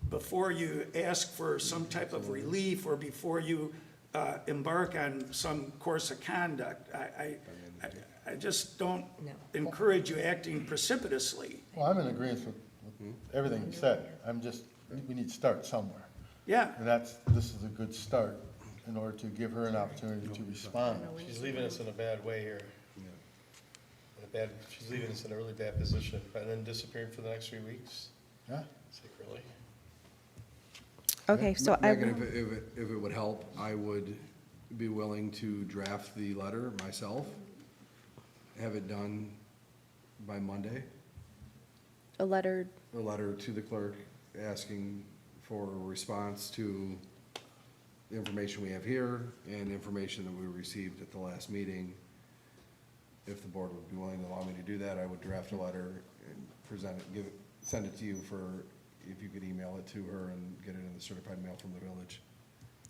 before you ask for some type of relief or before you embark on some course of conduct. I just don't No. encourage you acting precipitously. Well, I'm in agreement with everything you said. We need to start somewhere. Yeah, And this is a good start in order to give her an opportunity to respond. She's leaving us in a bad way here. She's leaving us in a really bad position, and then disappearing for the next 3 weeks. Yeah? It's like, really? Okay, so I, Megan, if it would help, I would be willing to draft the letter myself, have it done by Monday, a letter, a letter to the clerk asking for a response to the information we have here and information that we received at the last meeting. If the board would be willing to allow me to do that, I would draft a letter and present it, send it to you if you could email it to her and get it in the certified mail from the village.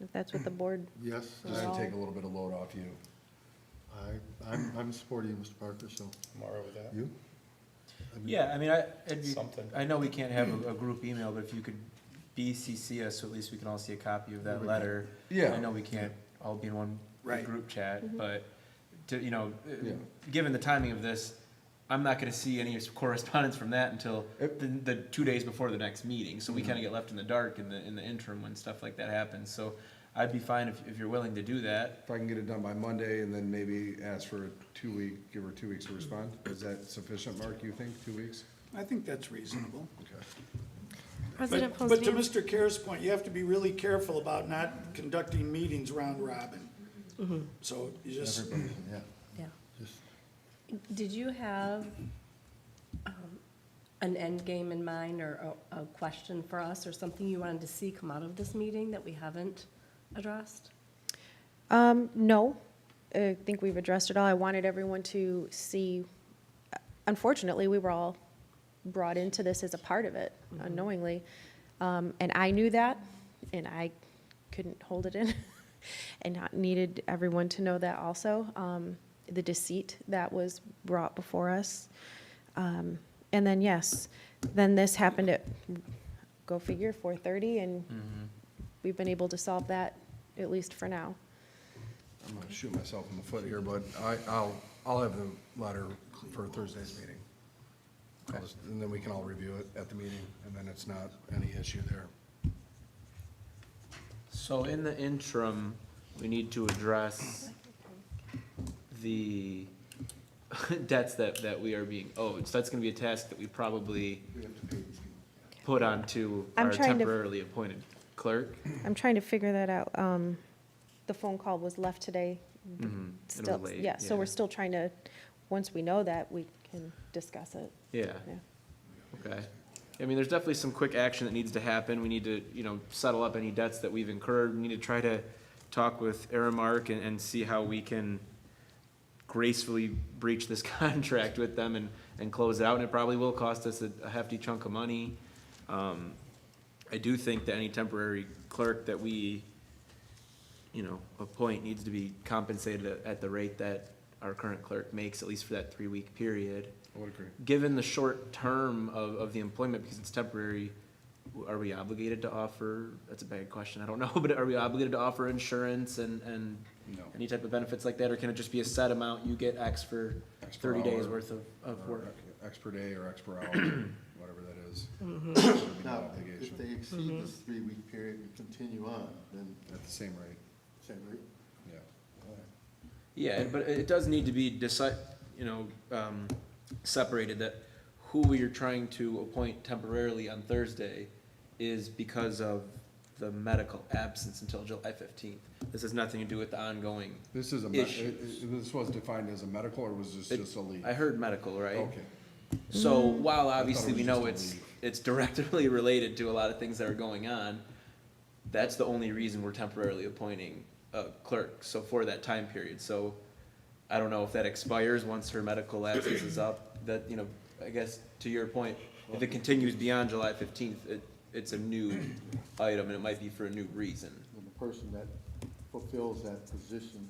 if that's what the board, Yes? Just to take a little bit of load off you. I'm supporting you, Mr. Parker, so I'm all right with that. you? Yeah, I mean, it'd be, Something. I know we can't have a group email, but if you could BCC us, so at least we can all see a copy of that letter. Yeah. I know we can't all be in one Right. group chat, but to, Yeah. given the timing of this, I'm not gonna see any correspondence from that until the 2 days before the next meeting, so we kinda get left in the dark in the interim when stuff like that happens, so I'd be fine if you're willing to do that. If I can get it done by Monday and then maybe ask for a 2-week, give her 2 weeks to respond, is that sufficient, Mark, you think, 2 weeks? I think that's reasonable. Okay. President But to Poznanski. Mr. Kerr's point, you have to be really careful about not conducting meetings round robin. So you just, Everybody, yeah. Yeah. Just Did you have an end game in mind or a question for us or something you wanted to see come out of this meeting that we haven't addressed? no. I think we've addressed it all. I wanted everyone to see, unfortunately, we were all brought into this as a part of it unknowingly. And I knew that, and I couldn't hold it in. And needed everyone to know that also, the deceit that was brought before us. And then, yes, then this happened at, go figure, 4:30, and we've been able to solve that, at least for now. I'm gonna shoot myself in the foot here, but I'll have the letter for Thursday's meeting. And then we can all review it at the meeting, and then it's not any issue there. So in the interim, we need to address the debts that we are being owed. So that's gonna be a task that we probably We have to pay these people. put onto I'm our trying to- temporarily appointed clerk. I'm trying to figure that out. The phone call was left today. And Still, we're late, yeah, so we're yeah. still trying to, once we know that, we can discuss it. Yeah, Yeah. okay. I mean, there's definitely some quick action that needs to happen. We need to, settle up any debts that we've incurred. We need to try to talk with Aramark and see how we can gracefully breach this contract with them and close it out. And it probably will cost us a hefty chunk of money. I do think that any temporary clerk that we, appoint needs to be compensated at the rate that our current clerk makes, at least for that 3-week period. I would agree. Given the short term of the employment, because it's temporary, are we obligated to offer, that's a bad question, I don't know, but are we obligated to offer insurance and No. any type of benefits like that, or can it just be a set amount, you get X for X per 30 days hour, worth of or work? X per day or X per hour, whatever that is. Mm-hmm. Should be no Now, obligation if they exceed this 3-week period and continue on, then at the same rate, same rate? yeah. Yeah, but it does need to be separated that who you're trying to appoint temporarily on Thursday is because of the medical absence until July 15th. This has nothing to do with the ongoing. This is this was defined as a medical, or was this just a leave? I heard medical, right? Okay, So while it obviously was we know just a leave. it's directly related to a lot of things that are going on, that's the only reason we're temporarily appointing a clerk, so for that time period. So I don't know if that expires once her medical absence is up, that, I guess to your point, if it continues beyond July 15th, it's a new item and it might be for a new reason. And the person that fulfills that position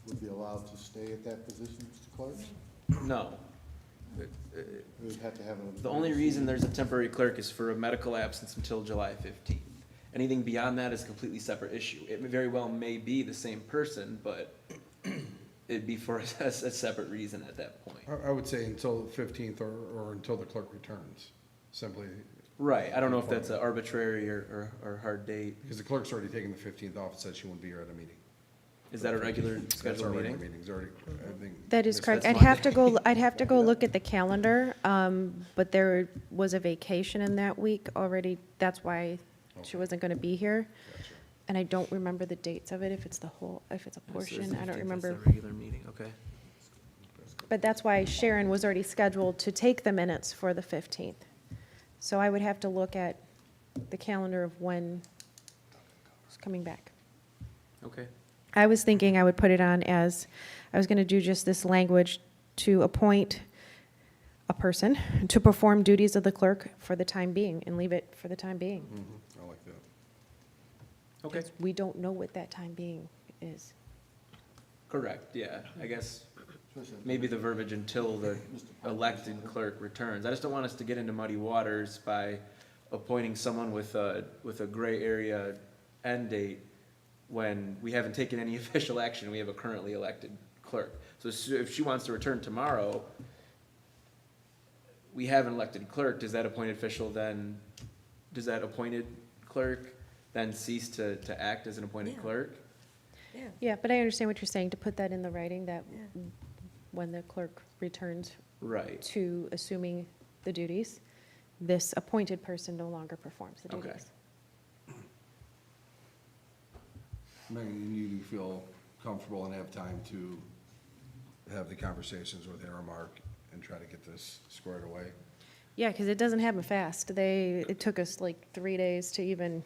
would be allowed to stay at that position, Mr. Clark? No. We would have to have an. The only reason there's a temporary clerk is for a medical absence until July 15th. Anything beyond that is a completely separate issue. It very well may be the same person, but it'd be for a separate reason at that point. I would say until the 15th or until the clerk returns, simply, Right, I don't know if that's an arbitrary or hard date. because the clerk's already taken the 15th off and said she wouldn't be here at a meeting. Is that a regular That's our scheduled regular meeting? meeting's already, I think. That is Miss- correct. That's I'd have to go look at the calendar, but there was a vacation in that week already. That's why she Okay. wasn't going to be here. Gotcha. And I don't remember the dates of it, if it's a portion, I don't remember. That's the regular meeting, okay. But that's why Sharon was already scheduled to take the minutes for the 15th. So I would have to look at the calendar of when it's coming back. Okay. I was thinking I would put it on as, I was going to do just this language to appoint a person to perform duties of the clerk for the time being, and leave it for the time being. I like that. Okay, We don't know what that time being is. correct, yeah, I guess Especially- maybe the verbiage until the elected clerk returns. I just don't want us to get into muddy waters by appointing someone with a gray area end date when we haven't taken any official action, we have a currently elected clerk. So if she wants to return tomorrow, we have an elected clerk, does that appointed clerk then cease to act as an appointed Yeah. clerk? Yeah. Yeah, but I understand what you're saying, to put that in the writing, that Yeah. when the clerk returns Right, to assuming the duties, this appointed person no longer performs the Okay. duties. Megan, you feel comfortable and have time to have the conversations with Aramark and try to get this squared away? Yeah, because it doesn't happen fast. It took us like 3 days to even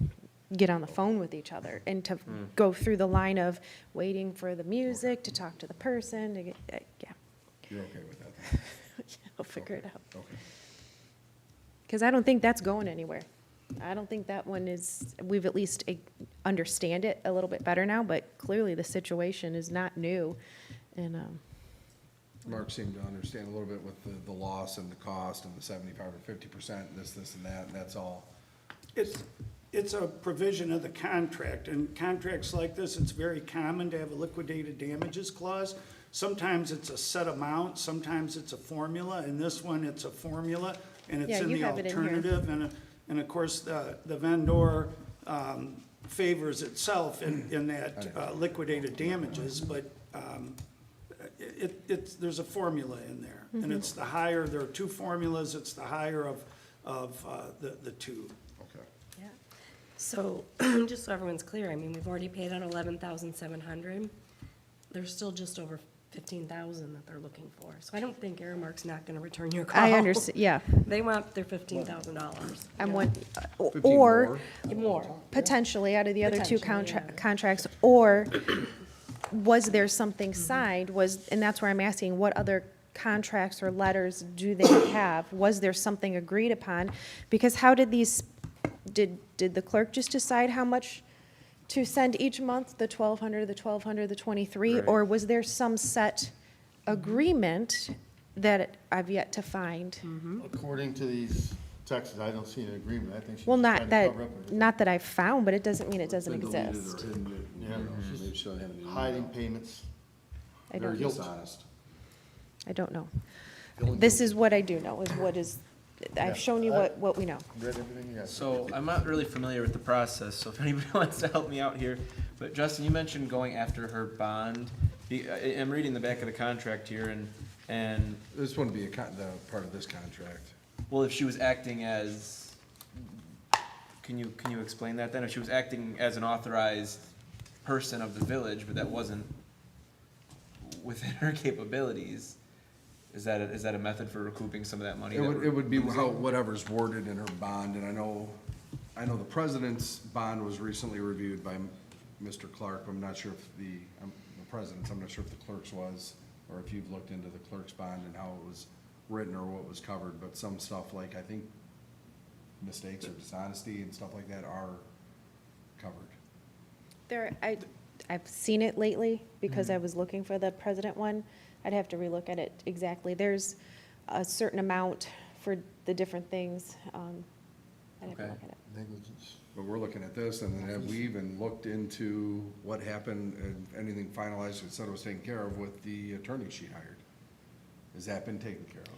get on the phone with each other and to go through the line of waiting for the music, to talk to the person, to get, yeah, You're okay with that? then? I'll figure it out. Okay. Because I don't think that's going anywhere. I don't think that one is, we've at least understand it a little bit better now, but clearly the situation is not new. And, Mark seemed to understand a little bit with the loss and the cost and the 75 or 50%, this and that, and that's all. It's a provision of the contract, and contracts like this, it's very common to have a liquidated damages clause. Sometimes it's a set amount, sometimes it's a formula. In this one, it's a formula, and it's Yeah, in you the have it in here. alternative. And of course, the vendor favors itself in that liquidated damages, but there's a formula in there. And it's the higher, there are two formulas, it's the higher of the two. Okay. Yeah. So, just so everyone's clear, I mean, we've already paid out 11,700. There's still just over 15,000 that they're looking for. So I don't think Aramark's not gonna return your call. I understand, yeah. They want their $15,000. I'm Yeah. one, 15 or More. potentially out of the other two Potentially, yeah. contracts, or was there something signed, and that's where I'm asking, what other contracts or letters do they have? Was there something agreed upon? Because how did did the clerk just decide how much to send each month, the 1,200, the 1,200, the 23? Right. Or was there some set agreement that I've yet to find? According to these Texas, I don't see an agreement, I think she's Well, trying not to that, cover up everything. not that I've found, but it doesn't mean it doesn't Been deleted exist. or hidden it, Yeah. maybe she doesn't have any. Hiding payments. I Very don't, dishonest. I don't know. Feeling This guilty. is what I do know, is what is, Yeah. I've shown you what we know. Read everything you got. So I'm not really familiar with the process, so if anybody wants to help me out here. But Justin, you mentioned going after her bond. I'm reading the back of the contract here and, This wouldn't be the part of this contract. well, if she was acting as, can you explain that then? If she was acting as an authorized person of the village, but that wasn't within her capabilities, is that a method for recouping some of that money? It that would, we're it would be losing? how, whatever's worded in her bond, and I know the president's bond was recently reviewed by Mr. Clark. I'm not sure if the president's, I'm not sure if the clerk's was, or if you've looked into the clerk's bond and how it was written or what was covered, but some stuff like, I think, mistakes or dishonesty and stuff like that are covered. I've seen it lately because I was looking for the president one. I'd have to relook at it exactly. There's a certain amount for the different things. I'd have to Okay. look at it. Negligence. But we're looking at this, and then have we even looked into what happened, and anything finalized, and said it was taken care of with the attorney she hired? Has that been taken care of?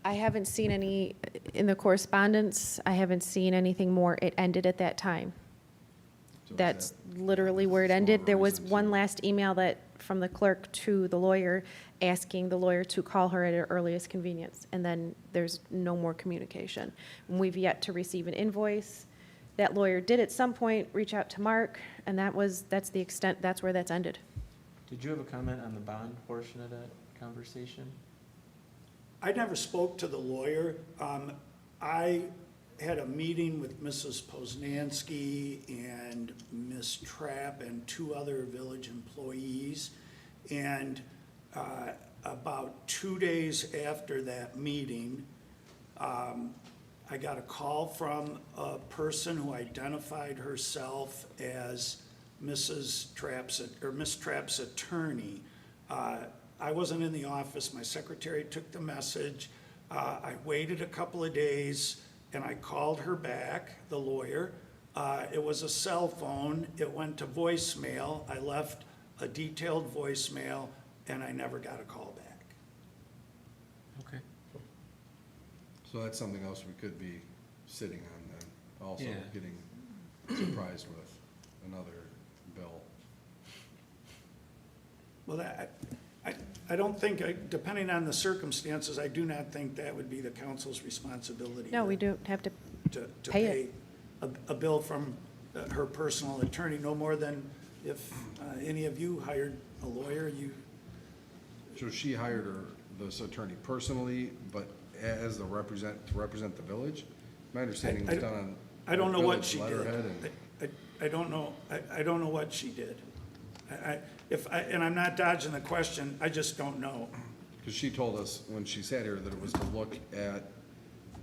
I haven't seen any, in the correspondence, I haven't seen anything more. It ended at that time. So is That's that- literally where it Small ended. There was reason one to- last email from the clerk to the lawyer, asking the lawyer to call her at her earliest convenience, and then there's no more communication. And we've yet to receive an invoice. That lawyer did at some point reach out to Mark, and that's the extent, that's where that's ended. Did you have a comment on the bond portion of that conversation? I never spoke to the lawyer. I had a meeting with Mrs. Poznanski and Ms. Trapp and two other village employees. And about 2 days after that meeting, I got a call from a person who identified herself as Miss Trapp's attorney. I wasn't in the office, my secretary took the message. I waited a couple of days and I called her back, the lawyer. It was a cell phone, it went to voicemail. I left a detailed voicemail and I never got a call back. Okay. So that's something else we could be sitting on then, also Yeah. getting surprised with another bill. Well, I don't think, depending on the circumstances, I do not think that would be the council's responsibility. No, we don't have to, To pay pay it. a bill from her personal attorney, no more than if any of you hired a lawyer, you, So she hired this attorney personally, but as to represent the village? My understanding was done on. I don't know what village she did. letterhead and- I don't know, I don't know what she did. And I'm not dodging the question, I just don't know. Because she told us when she sat here that it was to look at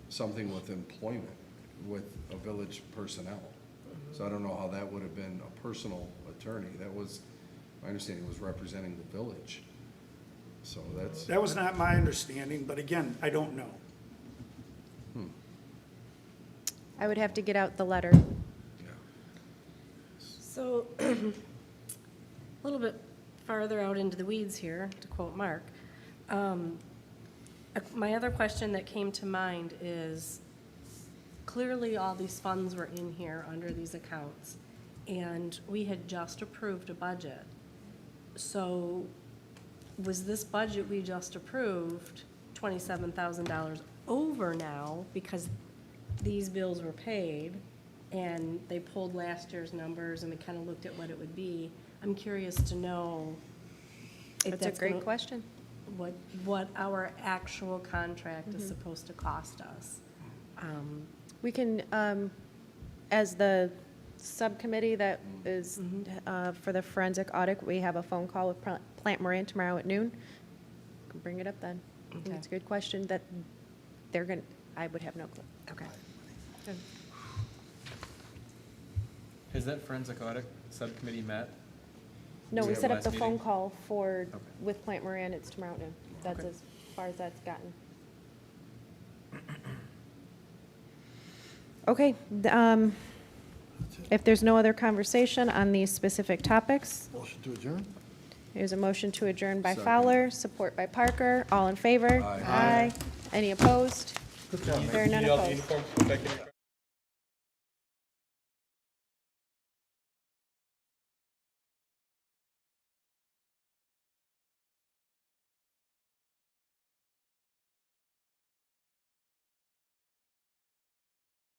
something with employment, with a village personnel. So I don't know how that would have been a personal attorney. That was, my understanding was representing the village. So that's, That was not my understanding, but again, I don't know. I would have to get out the letter. yeah. So, a little bit farther out into the weeds here, to quote Mark. My other question that came to mind is, clearly all these funds were in here under these accounts, and we had just approved a budget. So, was this budget we just approved $27,000 over now because these bills were paid and they pulled last year's numbers and we kind of looked at what it would be? I'm curious to know if That's a great gonna- question. what our actual contract is supposed to cost us. We can, as the subcommittee that is for the forensic audit, we have a phone call with Plant Moran tomorrow at noon. Can bring it up then. Okay. It's a good question that they're going, to I would have no clue. Okay. Has that forensic audit subcommittee met? No, We we have set up last the meeting? phone call for, Okay. with Plant Moran, it's tomorrow at noon. That's Okay. as far as that's gotten. Okay, if there's no other conversation on these specific topics, Motion to adjourn? there's a motion to adjourn by Second. Fowler, support by Parker. All in favor? Aye. Aye. Any opposed? Good job, There are none You all the opposed. uniforms put back in your car?